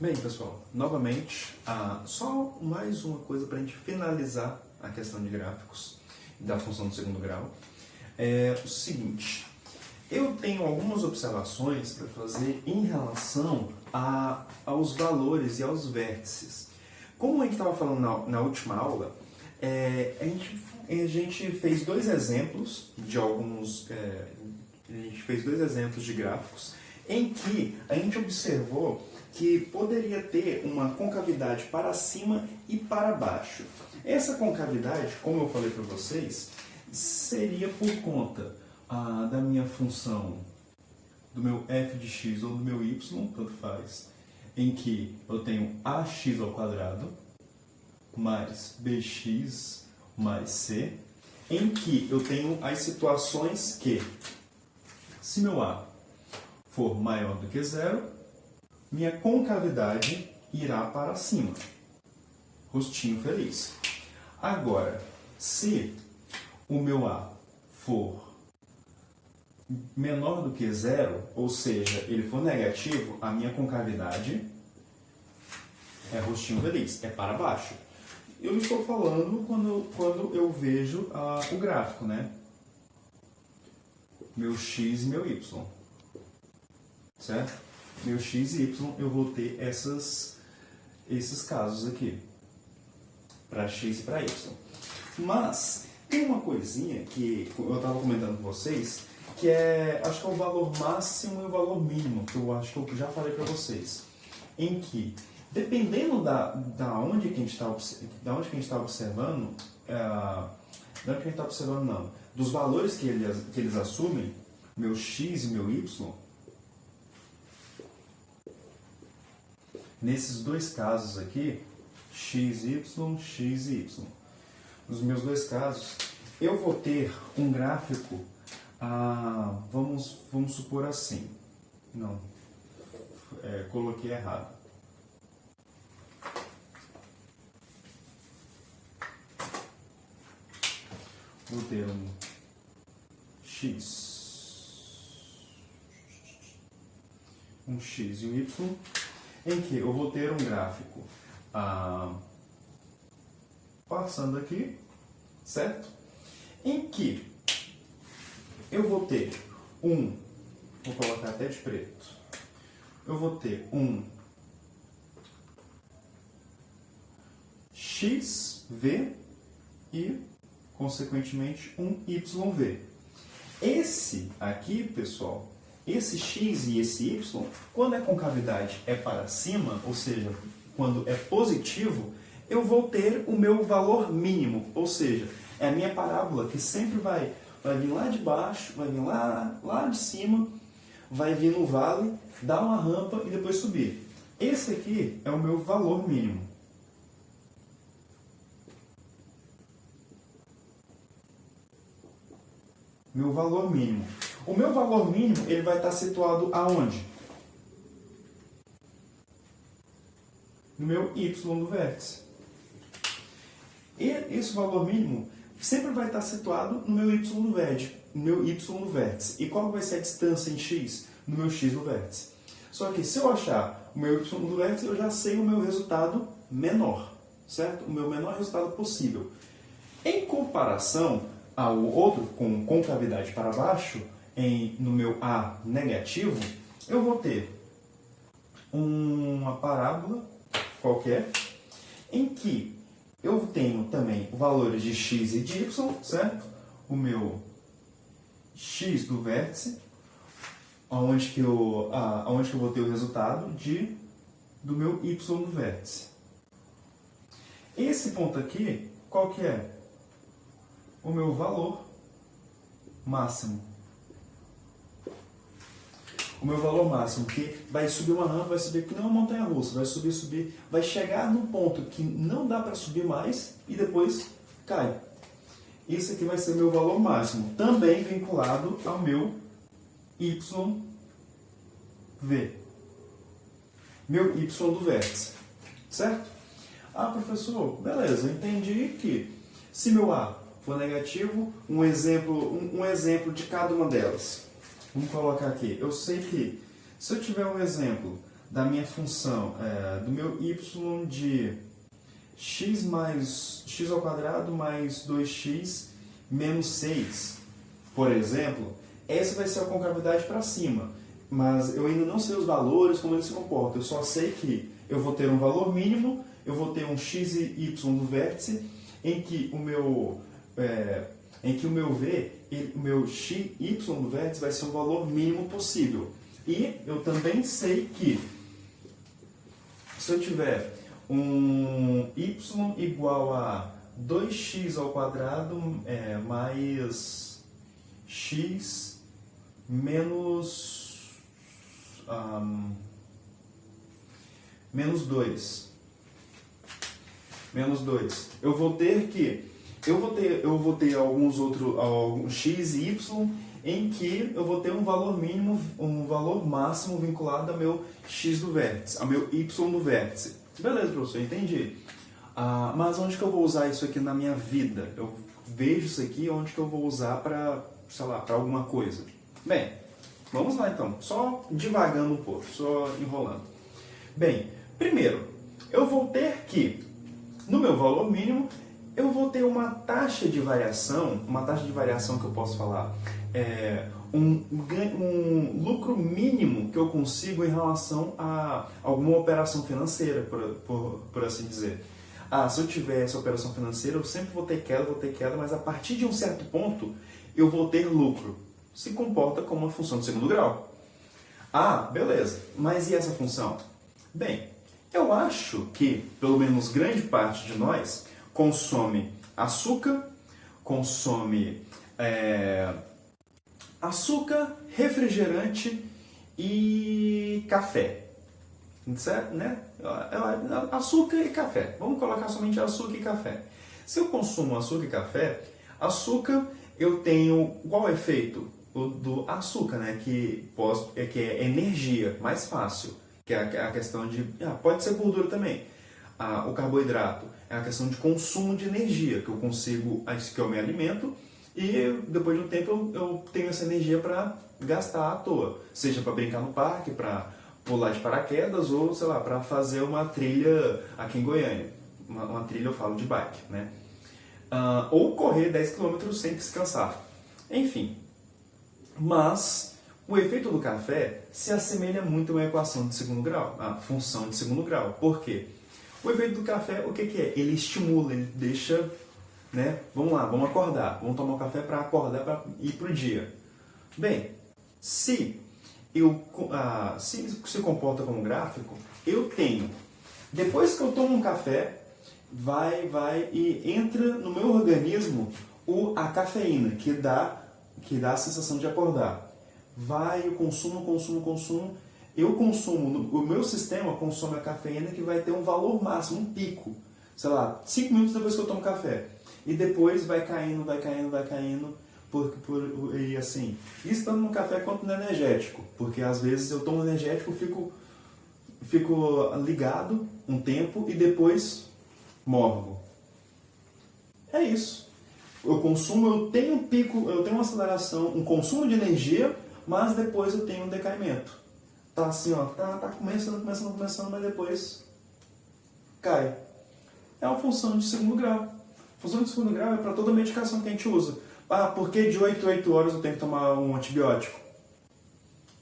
Bem, pessoal, novamente, só mais uma coisa para a gente finalizar a questão de gráficos da função do segundo grau. É o seguinte, eu tenho algumas observações para fazer em relação aos valores e aos vértices. Como a gente estava falando na última aula, a gente fez dois exemplos de gráficos em que a gente observou que poderia ter uma concavidade para cima e para baixo. Essa concavidade, como eu falei para vocês, seria por conta da minha função, do meu f de x ou do meu y, tanto faz, em que eu tenho ax ao quadrado mais bx mais c, em que eu tenho as situações que, se meu a for maior do que zero, minha concavidade irá para cima. Rostinho feliz. Agora, se o meu a for menor do que zero, ou seja, ele for negativo, a minha concavidade é rostinho feliz, é para baixo. Eu estou falando quando eu vejo o gráfico, né? Meu x e meu y. Certo? Meu x e y, eu vou ter esses casos aqui, para x e para y. Mas tem uma coisinha que eu estava comentando com vocês, que acho que é o valor máximo e o valor mínimo, que eu acho que eu já falei para vocês, em que, dependendo da onde que a gente está observando, dos valores que eles assumem, meu x e meu y, nesses dois casos aqui, x, y, nos meus dois casos, eu vou ter um gráfico, vamos supor assim, coloquei errado. Vou ter um x e um y, em que eu vou ter um gráfico passando aqui, certo? Em que eu vou ter vou colocar até de preto, eu vou ter um xv e, consequentemente, um yv. Esse aqui, pessoal, esse x e esse y, quando a concavidade é para cima, ou seja, quando é positivo, eu vou ter o meu valor mínimo, ou seja, é a minha parábola que sempre vai vir lá de baixo, vai vir lá de cima, vai vir no vale, dar uma rampa e depois subir. Esse aqui é o meu valor mínimo. Meu valor mínimo. O meu valor mínimo, ele vai estar situado aonde? No meu y do vértice. E esse valor mínimo sempre vai estar situado no meu y do vértice. E qual vai ser a distância em x? No meu x do vértice. Só que se eu achar o meu y do vértice, eu já sei o meu resultado menor, certo? O meu menor resultado possível. Em comparação ao outro com concavidade para baixo, no meu A negativo, eu vou ter uma parábola qualquer, em que eu tenho também valores de x e de y, certo? O meu x do vértice, onde que eu vou ter o resultado do meu y do vértice. Esse ponto aqui, qual que é? O meu valor máximo. O meu valor máximo, que vai subir uma rampa, vai subir que não é uma montanha-russa, vai subir, vai chegar num ponto que não dá para subir mais e depois cai. Isso aqui vai ser meu valor máximo, também vinculado ao meu YV. Meu Y do vértice, certo? Professor, beleza, eu entendi que se meu A for negativo, um exemplo de cada uma delas. Vamos colocar aqui. Eu sei que se eu tiver um exemplo da minha função, do meu y de x ao quadrado mais 2x menos 6, por exemplo, essa vai ser a concavidade para cima. Mas eu ainda não sei os valores, como eles se comportam. Eu só sei que eu vou ter um valor mínimo, eu vou ter um x e y do vértice, em que o meu v, o meu x, y do vértice vai ser um valor mínimo possível. E eu também sei que se eu tiver um y igual a 2x ao quadrado mais x menos 2. Eu vou ter alguns x e y em que eu vou ter um valor mínimo, um valor máximo vinculado ao meu x do vértice, ao meu y do vértice. Beleza, professor, entendi. Mas onde que eu vou usar isso aqui na minha vida? Eu vejo isso aqui, onde que eu vou usar para, sei lá, para alguma coisa? Bem, vamos lá então, só divagando um pouco, só enrolando. Bem, primeiro, eu vou ter que, no meu valor mínimo, eu vou ter uma taxa de variação que eu posso falar, um lucro mínimo que eu consigo em relação a alguma operação financeira, por assim dizer. Se eu tiver essa operação financeira, eu sempre vou ter queda, mas a partir de um certo ponto, eu vou ter lucro. Se comporta como uma função de segundo grau. Beleza, mas e essa função? Bem, eu acho que, pelo menos grande parte de nós, consome açúcar, refrigerante e café. Certo, né? Açúcar e café. Vamos colocar somente açúcar e café. Se eu consumo açúcar e café, eu tenho qual é o efeito do açúcar, né? Que é energia, mais fácil. Que é a questão de... pode ser gordura também. O carboidrato é a questão de consumo de energia, que eu consigo, que eu me alimento, e depois de um tempo eu tenho essa energia para gastar à toa. Seja para brincar no parque, para pular de paraquedas, ou, sei lá, para fazer uma trilha aqui em Goiânia. Uma trilha, eu falo de bike, né? Ou correr 10 km sem descansar. Enfim. Mas o efeito do café se assemelha muito a uma equação de segundo grau, a função de segundo grau. Por quê? O efeito do café, o que é? Ele estimula, ele deixa, né? Vamos lá, vamos acordar. Vamos tomar um café para acordar, para ir para o dia. Bem, se se comporta como gráfico, eu tenho, depois que eu tomo um café, vai e entra no meu organismo a cafeína, que dá a sensação de acordar. Eu consumo, o meu sistema consome a cafeína, que vai ter um valor máximo, um pico, sei lá, 5 minutos depois que eu tomo café. E depois vai caindo, e assim, isso tanto no café quanto no energético, porque às vezes eu tomo energético, fico ligado um tempo e depois morgo. É isso. Eu tenho um pico, eu tenho uma aceleração, um consumo de energia, mas depois eu tenho um decaimento. Tá assim, tá começando, mas depois cai. É uma função de segundo grau. Função de segundo grau é para toda medicação que a gente usa. Por que de 8 a 8 horas eu tenho que tomar um antibiótico?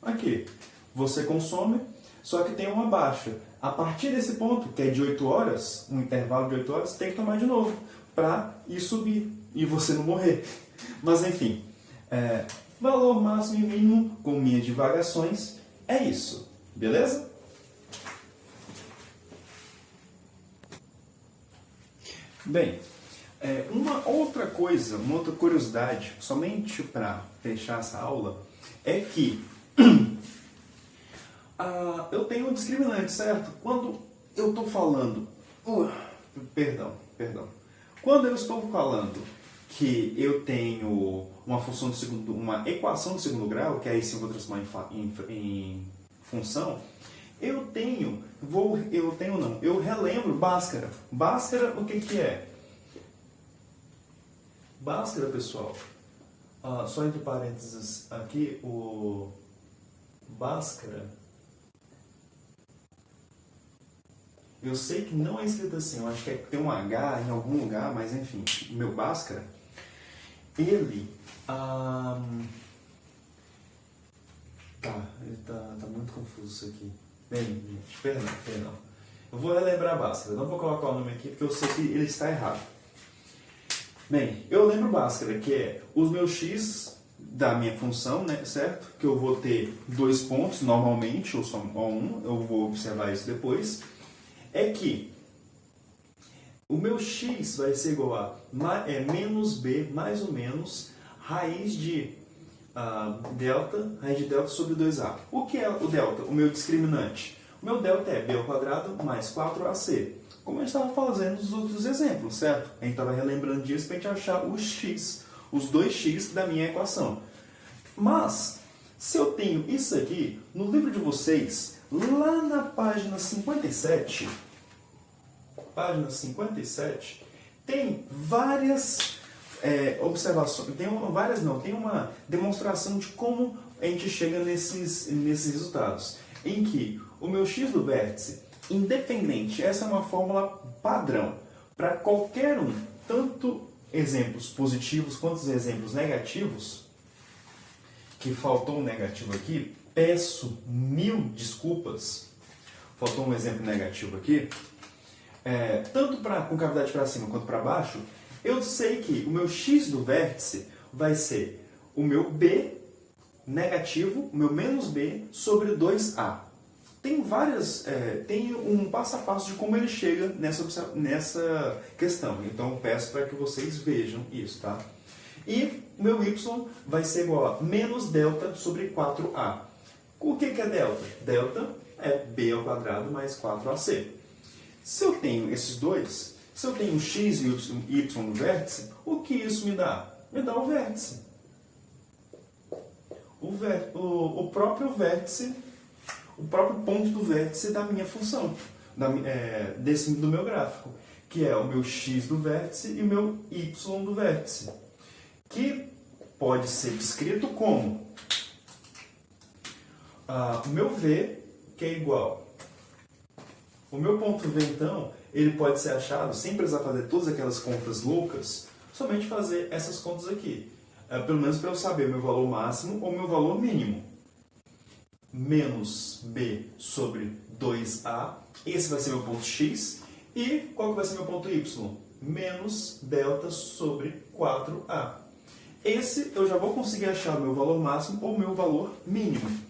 Aqui, você consome, só que tem uma baixa. A partir desse ponto, que é de 8 horas, um intervalo de 8 horas, tem que tomar de novo, para ir subir e você não morrer. Mas enfim, valor máximo e mínimo com minhas divagações é isso, beleza? Bem, uma outra curiosidade, somente para fechar essa aula, é que eu tenho um discriminante, certo? Quando eu estou falando... Perdão. Quando eu estou falando que eu tenho uma equação de segundo grau, que aí sim eu vou transformar em função, eu relembro Bhaskara. Bhaskara, o que é? Bhaskara, pessoal, só entre parênteses aqui, o Bhaskara Eu sei que não é escrito assim, eu acho que tem um H em algum lugar, mas enfim, o meu Bhaskara, ele... ele tá muito confuso isso aqui. Bem, gente, perdão. Eu vou relembrar Bhaskara, não vou colocar o nome aqui porque eu sei que ele está errado. Bem, eu lembro Bhaskara, que é os meus x da minha função, né, certo? Que eu vou ter 2 pontos normalmente, ou só um, eu vou observar isso depois. É que o meu x vai ser igual a menos b mais ou menos raiz de delta sobre 2a. O que é o delta? O meu discriminante. O meu delta é b ao quadrado mais 4ac. Como a gente estava fazendo nos outros exemplos, certo? A gente estava relembrando disso para a gente achar o x, os 2x da minha equação. Mas, se eu tenho isso aqui, no livro de vocês, lá na página 57, tem várias observações, tem uma demonstração de como a gente chega nesses resultados, em que o meu x do vértice, independente, essa é uma fórmula padrão para qualquer um, tanto exemplos positivos quanto exemplos negativos, que faltou um negativo aqui, peço 1000 desculpas, faltou um exemplo negativo aqui, tanto com cavidade para cima quanto para baixo, eu sei que o meu x do vértice vai ser o meu b negativo, o meu menos b sobre 2a. Tem um passo a passo de como ele chega nessa questão. Então eu peço para que vocês vejam isso, tá? E o meu y vai ser igual a menos delta sobre 4a. O que é delta? Delta é b ao quadrado mais 4ac. Se eu tenho esses dois, se eu tenho x e y no vértice, o que isso me dá? Me dá o vértice. O próprio vértice, o próprio ponto do vértice da minha função, do meu gráfico, que é o meu x do vértice e o meu y do vértice, que pode ser descrito como o meu v, que é igual. O meu ponto v, então, ele pode ser achado, sem precisar fazer todas aquelas contas loucas, somente fazer essas contas aqui. Pelo menos para eu saber o meu valor máximo ou o meu valor mínimo. Menos b sobre 2a, esse vai ser meu ponto x, e qual que vai ser meu ponto y? Menos delta sobre 4a. Esse eu já vou conseguir achar o meu valor máximo ou o meu valor mínimo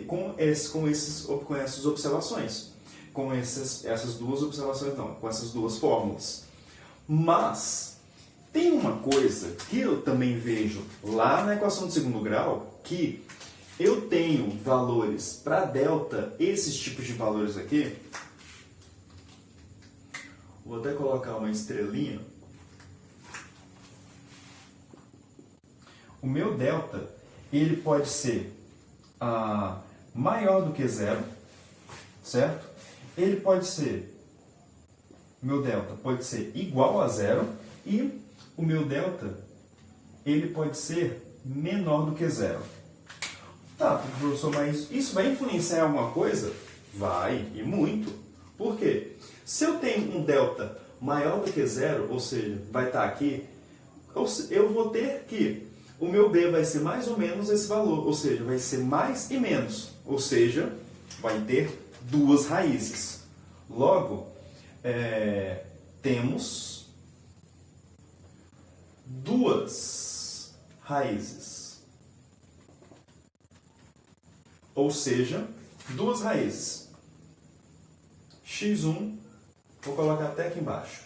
com essas observações. Com essas duas observações, não, com essas duas fórmulas. Mas tem uma coisa que eu também vejo lá na equação de segundo grau, que eu tenho valores para delta, esses tipos de valores aqui. Vou até colocar uma estrelinha. O meu delta, ele pode ser maior do que zero, certo? Ele pode ser, meu delta pode ser igual a zero e o meu delta, ele pode ser menor do que zero. Tá, professor, mas isso vai influenciar alguma coisa? Vai, e muito. Por quê? Se eu tenho um delta maior do que zero, ou seja, vai estar aqui, eu vou ter que o meu b vai ser mais ou menos esse valor, ou seja, vai ser mais e menos, ou seja, vai ter duas raízes. Logo, temos duas raízes. Ou seja, duas raízes. x1, vou colocar até aqui embaixo.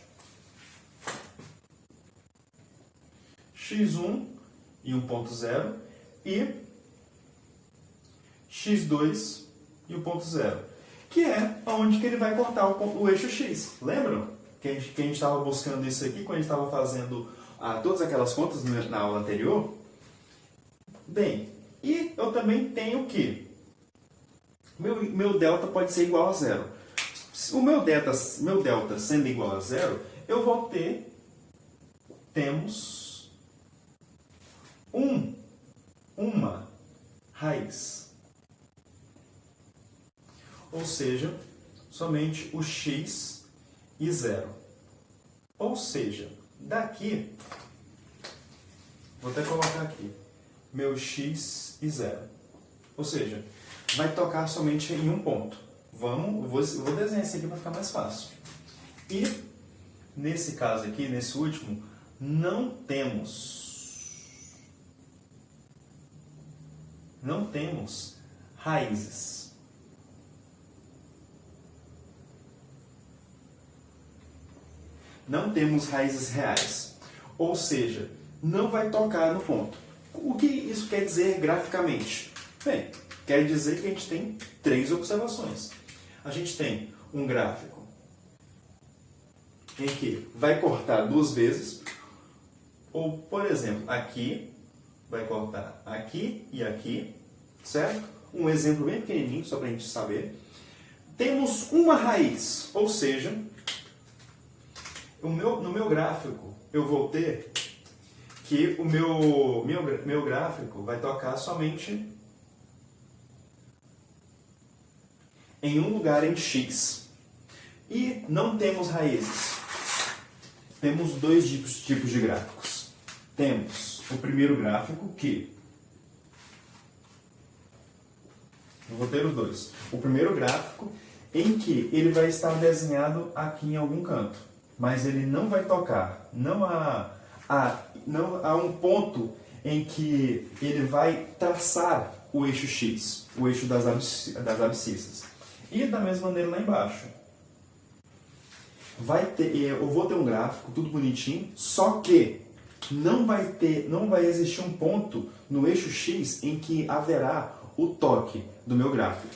x1 e 1.0 e x2 e 1.0, que é onde que ele vai cortar o eixo x. Lembram que a gente estava buscando isso aqui quando a gente estava fazendo todas aquelas contas na aula anterior? Bem, e eu também tenho que meu delta pode ser igual a zero. O meu delta sendo igual a zero, eu vou temos uma raiz. Ou seja, somente o x e 0. Ou seja, daqui, vou até colocar aqui, meu x e 0. Ou seja, vai tocar somente em um ponto. Vou desenhar isso aqui para ficar mais fácil. E, nesse caso aqui, nesse último, não temos raízes. Não temos raízes reais. Ou seja, não vai tocar no ponto. O que isso quer dizer graficamente? Bem, quer dizer que a gente tem 3 observações. A gente tem um gráfico em que vai cortar 2 vezes, ou, por exemplo, aqui, vai cortar aqui e aqui, certo? Um exemplo bem pequenininho, só para a gente saber. Temos uma raiz, ou seja, no meu gráfico, eu vou ter que o meu gráfico vai tocar somente em um lugar em x. E não temos raízes. Temos 2 tipos de gráficos. Temos o primeiro gráfico que... Eu vou ter os 2. O primeiro gráfico em que ele vai estar desenhado aqui em algum canto. Mas ele não vai tocar. Não há um ponto em que ele vai traçar o eixo x, o eixo das abscissas. E da mesma maneira lá embaixo. Eu vou ter um gráfico, tudo bonitinho, só que não vai existir um ponto no eixo x em que haverá o toque do meu gráfico,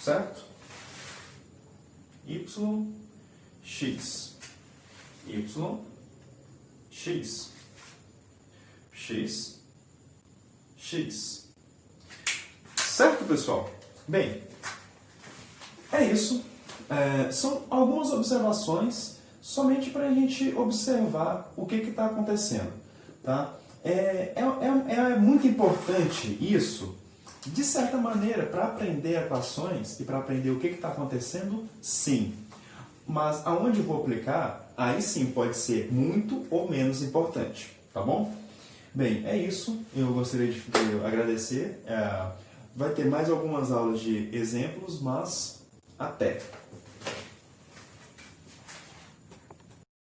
certo? Y, x, y, x, x, x. Certo, pessoal? Bem, é isso. São algumas observações somente para a gente observar o que está acontecendo. Tá? É muito importante isso, de certa maneira, para aprender equações e para aprender o que está acontecendo, sim. Mas aonde eu vou aplicar, aí sim pode ser muito ou menos importante. Tá bom? Bem, é isso. Eu gostaria de agradecer. Vai ter mais algumas aulas de exemplos, mas até!